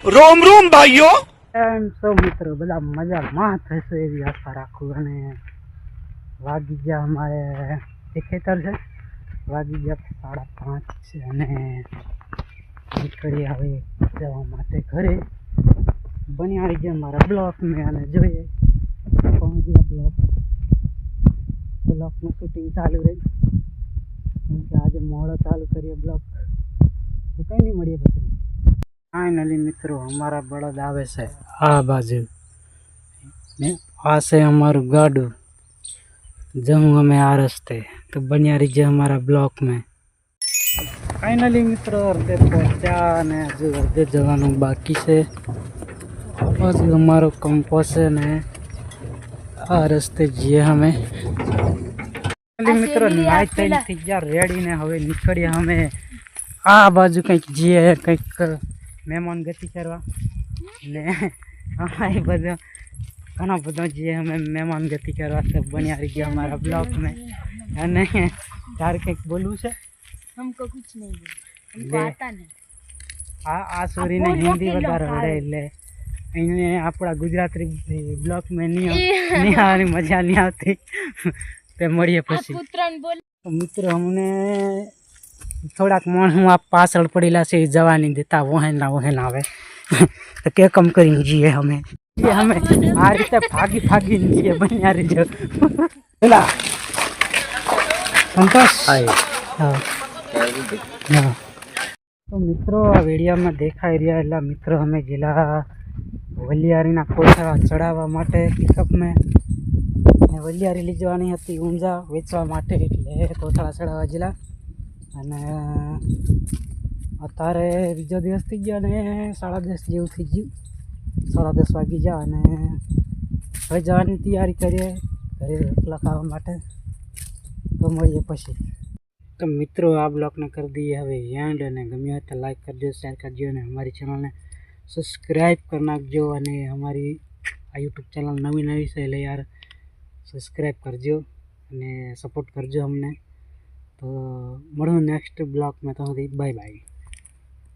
रोम रोम भाइयों। એમ સો મિત્રો બધા મજામાં થશે એવી આશા રાખું. અને વાગી ગયા અમારે એ ખેતર છે, વાગી ગયા 5:30 છે અને નીકળી હવે જવા માટે ઘરે. બની આવી ગયા મારા બ્લોક મેં અને જોઈએ પહોંચી ગયા બ્લોકનું શૂટિંગ ચાલુ રહી. કેમ કે આજે મોડો ચાલુ કરીએ બ્લોક તો કંઈ નહીં મળીએ પછી. ફાઇનલી મિત્રો અમારા બળદ આવે છે આ બાજુ ને આ છે અમારું ગાડું. જવું અમે આ રસ્તે તો બન્યા રહીજે અમારા બ્લોક में. ફાઇનલી મિત્રો અડધે પહોંચ્યા અને હજુ અડધે જવાનું બાકી છે. આ બાજુ અમારો કંપો છે ને આ રસ્તે જઈએ અમે. મિત્રો નાઈટ ટાઈમ થઈ ગયા રેડી ને હવે નીકળીએ અમે આ બાજુ કંઈક જઈએ, કંઈક મહેમાન ગતિ કરવા ને અમારી બધો ઘણા બધા જે અમે મહેમાન ગતિ કરવા તો બન્યા રહી ગયા અમારા બ્લોક में. અને તારે કંઈક બોલવું છે? हमको कुछ नहीं हमको आता नहीं. આ સોરીને હિન્દી વધારે આવડે એટલે એને આપણા ગુજરાતી બ્લોક में નહીં આવવાની મજા નહીં આવતી. તે મળીએ પછી. મિત્રો અમને થોડાક માણસ આ પાછળ પડેલા છે જવાની દેતા વહેન આવે તો કે કમ કરીને જઈએ અમે આ રીતે ભાગીને જઈએ. બન્યા રહીજો. પેલા સંતોષ હા તો મિત્રો આ વિડીયોમાં દેખાઈ રહ્યા એટલા મિત્રો અમે જિલ્લા વલિયારીના કોઠા ચડાવવા માટે પિકઅપમાં વલિયારી લઈ જવાની હતી ઊંઝા વેચવા માટે, એટલે કોથળા ચડાવવા જિલ્લા. અને અત્યારે બીજો દિવસ થઈ ગયો અને 10:30 જેવું થઈ ગયું, 10:30 વાગી ગયા અને હવે જવાની તૈયારી કરીએ ઘરે રોટલા ખાવા માટે. તો મળીએ પછી. તો મિત્રો આ બ્લોગને કરી દઈએ હવે એન્ડ, અને ગમ્યો હોય તો લાઈક કરજો, શેર કરજો અને અમારી ચેનલને સબસ્ક્રાઈબ કરી નાખજો. અને અમારી આ યુટ્યુબ ચેનલ નવી છે એટલે યાર સબસ્ક્રાઈબ કરજો અને સપોર્ટ કરજો અમને. તો મળું નેક્સ્ટ બ્લોગમાં. તો બાય બાય.